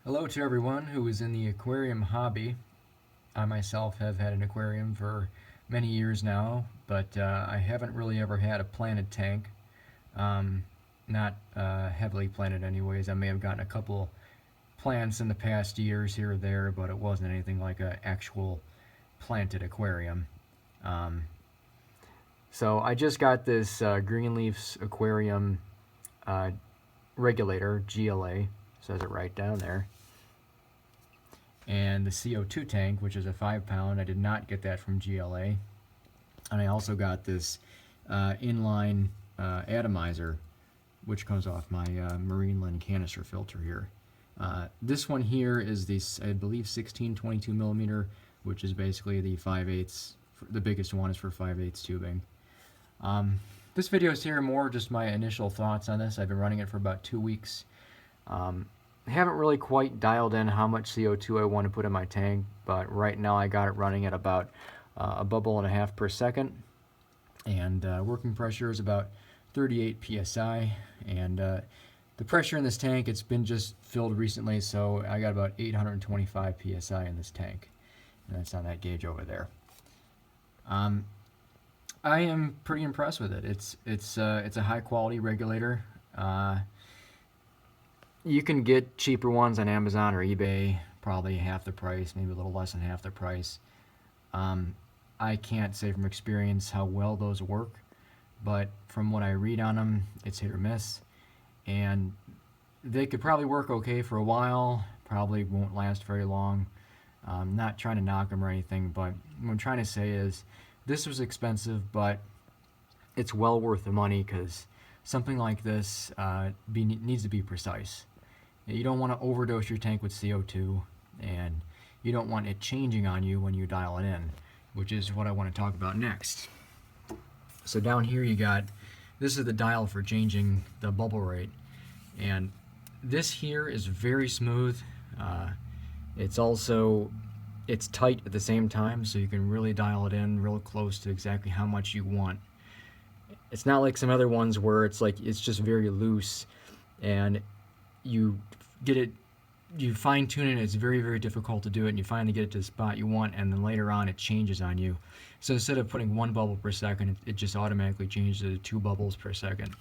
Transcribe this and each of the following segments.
Hello to everyone who is in the aquarium hobby. I myself have had an aquarium for many years now, but I haven't really ever had a planted tank. Not heavily planted anyways. I may have gotten a couple plants in the past years here or there, but it wasn't anything like an actual planted aquarium. Um, so I just got this Green Leaf Aquarium uh, Regulator, GLA, says it right down there. And the CO2 tank, which is a 5-pound. I did not get that from GLA. And I also got this Inline Atomizer, which comes off my Marineland canister filter here. This one here is the, I believe, 1622 millimeter, which is basically the 5/8. The biggest one is for 5/8 tubing. This video is here more just my initial thoughts on this. I've been running it for about 2 weeks. I haven't really quite dialed in how much CO2 I want to put in my tank, but right now I got it running at about a bubble and a half per second, and working pressure is about 38 psi. And the pressure in this tank, it's been just filled recently, so I got about 825 psi in this tank, and that's on that gauge over there. I am pretty impressed with it. It's a high quality regulator. You can get cheaper ones on Amazon or eBay, probably half the price, maybe a little less than half the price. I can't say from experience how well those work, but from what I read on them, it's hit or miss. And they could probably work okay for a while, probably won't last very long. I'm not trying to knock them or anything, but what I'm trying to say is this was expensive, but it's well worth the money because something like this needs to be precise. You don't want to overdose your tank with CO2, and you don't want it changing on you when you dial it in, which is what I want to talk about next. So down here you got, this is the dial for changing the bubble rate, and this here is very smooth. It's tight at the same time, so you can really dial it in real close to exactly how much you want. It's not like some other ones where it's just very loose, and you fine tune it. It's very, very difficult to do it, and you finally get it to the spot you want, and then later on it changes on you. So instead of putting 1 bubble per second, it just automatically changes to 2 bubbles per second.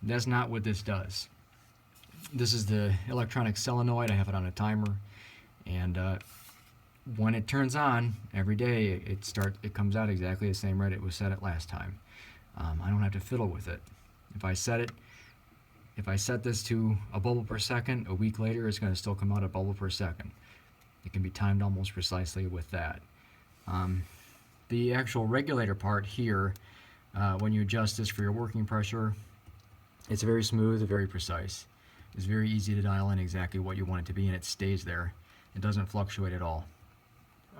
That's not what this does. This is the electronic solenoid. I have it on a timer, and when it turns on every day, it comes out exactly the same rate it was set at last time. I don't have to fiddle with it. If I set this to a bubble per second, a week later it's going to still come out a bubble per second. It can be timed almost precisely with that. The actual regulator part here, when you adjust this for your working pressure, it's very smooth, very precise. It's very easy to dial in exactly what you want it to be, and it stays there. It doesn't fluctuate at all.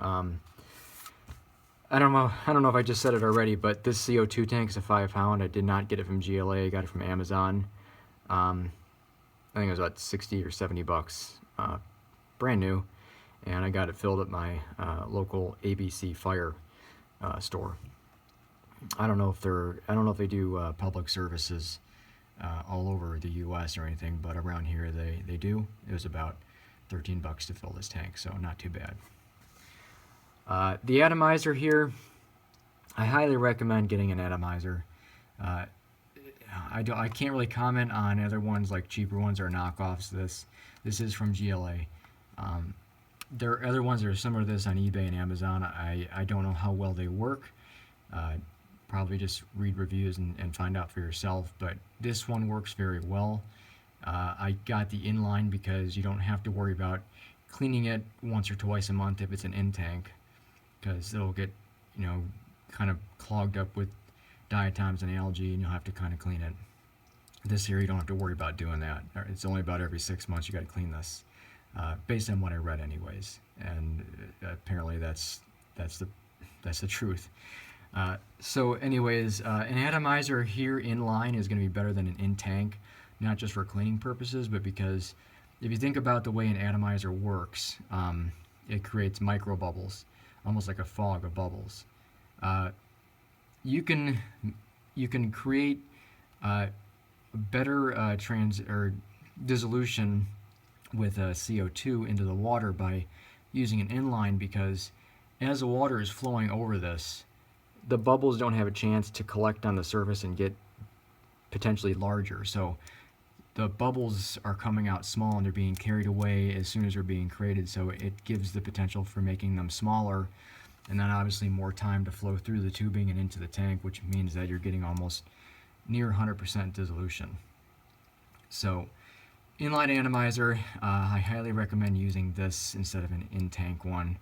I don't know if I just said it already, but this CO2 tank is a 5-pound. I did not get it from GLA. I got it from Amazon. I think it was about 60 or 70 bucks, brand new, and I got it filled at my local ABC Fire store. I don't know if they do public services all over the U.S. or anything, but around here they do. It was about 13 bucks to fill this tank, so not too bad. The atomizer here, I highly recommend getting an atomizer. I can't really comment on other ones, like cheaper ones or knockoffs. This is from GLA. There are other ones that are similar to this on eBay and Amazon. I don't know how well they work. Probably just read reviews and find out for yourself, but this one works very well. I got the Inline because you don't have to worry about cleaning it once or twice a month if it's an in-tank, because it'll get, kind of clogged up with diatoms and algae, and you'll have to kind of clean it. This here, you don't have to worry about doing that. It's only about every 6 months you got to clean this, based on what I read, anyways. And apparently that's the truth. So, anyways, an atomizer here in line is going to be better than an in tank, not just for cleaning purposes, but because if you think about the way an atomizer works, it creates micro bubbles, almost like a fog of bubbles. You can create better dissolution with CO2 into the water by using an inline, because as the water is flowing over this, the bubbles don't have a chance to collect on the surface and get potentially larger. So the bubbles are coming out small and they're being carried away as soon as they're being created, so it gives the potential for making them smaller, and then obviously more time to flow through the tubing and into the tank, which means that you're getting almost near 100% dissolution. So Inline Atomizer, I highly recommend using this instead of an in-tank one.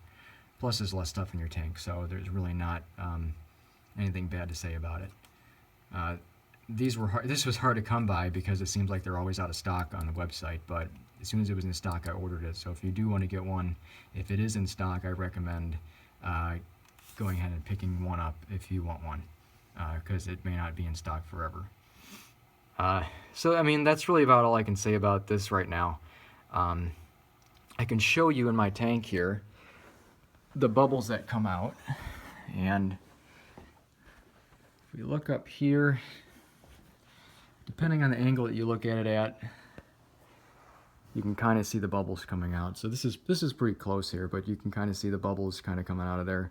Plus there's less stuff in your tank, so there's really not anything bad to say about it. This was hard to come by because it seems like they're always out of stock on the website, but as soon as it was in stock I ordered it. So if you do want to get one, if it is in stock, I recommend going ahead and picking one up if you want one, because it may not be in stock forever. So I mean, that's really about all I can say about this right now. I can show you in my tank here the bubbles that come out, and if we look up here, depending on the angle that you look at it at, you can kind of see the bubbles coming out. So this is pretty close here, but you can kind of see the bubbles kind of coming out of there.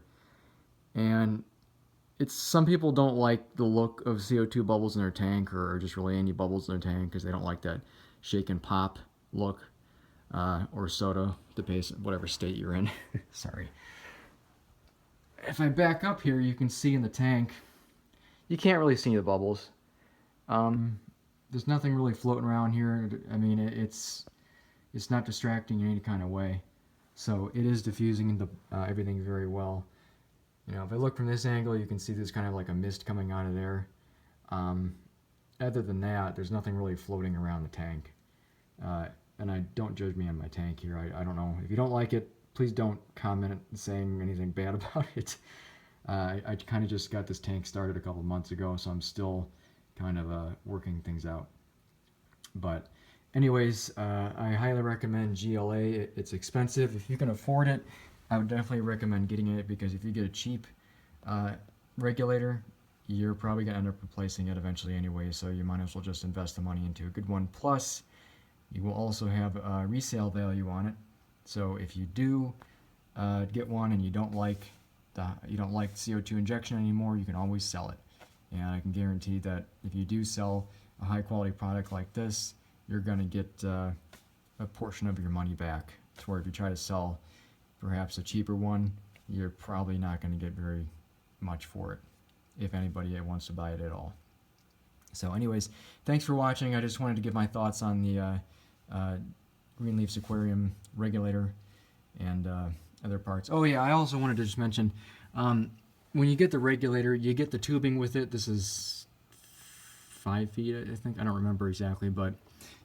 And some people don't like the look of CO2 bubbles in their tank, or just really any bubbles in their tank, because they don't like that shake and pop look, or soda, depends whatever state you're in. Sorry. If I back up here, you can see in the tank, you can't really see the bubbles. There's nothing really floating around here. I mean, it's not distracting in any kind of way. So it is diffusing everything very well. You know, if I look from this angle, you can see there's kind of like a mist coming out of there. Other than that, there's nothing really floating around the tank. And don't judge me on my tank here. I don't know. If you don't like it, please don't comment saying anything bad about it. I kind of just got this tank started a couple months ago, so I'm still kind of working things out. But anyways, I highly recommend GLA. It's expensive. If you can afford it, I would definitely recommend getting it, because if you get a cheap regulator, you're probably going to end up replacing it eventually anyway, so you might as well just invest the money into a good one. Plus, you will also have a resale value on it. So if you do get one and you don't like CO2 injection anymore, you can always sell it. And I can guarantee that if you do sell a high quality product like this, you're going to get a portion of your money back. To where if you try to sell perhaps a cheaper one, you're probably not going to get very much for it, if anybody wants to buy it at all. So anyways, thanks for watching. I just wanted to give my thoughts on the Green Leaf Aquarium Regulator and other parts. Oh yeah, I also wanted to just mention, when you get the regulator, you get the tubing with it. This is 5 feet, I think. I don't remember exactly, but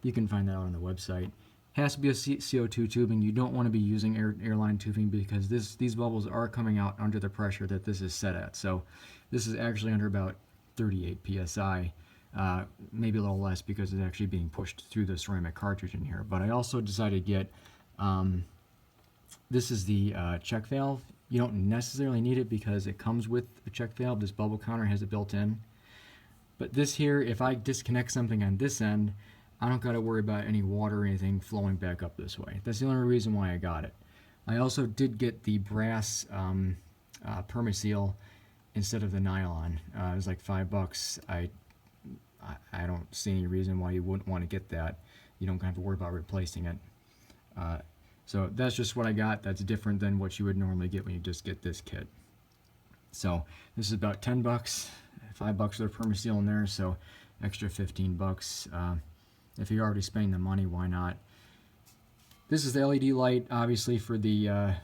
you can find that out on the website. Has to be a CO2 tubing. You don't want to be using airline tubing, because these bubbles are coming out under the pressure that this is set at. So this is actually under about 38 psi, maybe a little less because it's actually being pushed through the ceramic cartridge in here. But I also decided to get, this is the check valve. You don't necessarily need it because it comes with a check valve. This bubble counter has it built in. But this here, if I disconnect something on this end, I don't got to worry about any water or anything flowing back up this way. That's the only reason why I got it. I also did get the brass Perma-Seal instead of the nylon. It was like $5. I don't see any reason why you wouldn't want to get that. You don't have to worry about replacing it. So that's just what I got. That's different than what you would normally get when you just get this kit. So this is about $10, $5 for the Perma-Seal in there, so extra $15. If you're already spending the money, why not? This is the LED light, obviously for the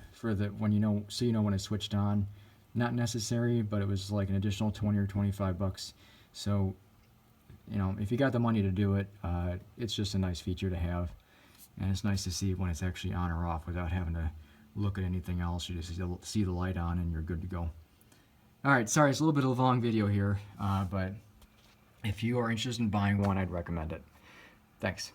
when you know, so you know when it's switched on. Not necessary, but it was like an additional $20 or $25. So, you know, if you got the money to do it, it's just a nice feature to have, and it's nice to see when it's actually on or off without having to look at anything else. You just see the light on, and you're good to go. All right, sorry, it's a little bit of a long video here, but if you are interested in buying one, I'd recommend it. Thanks.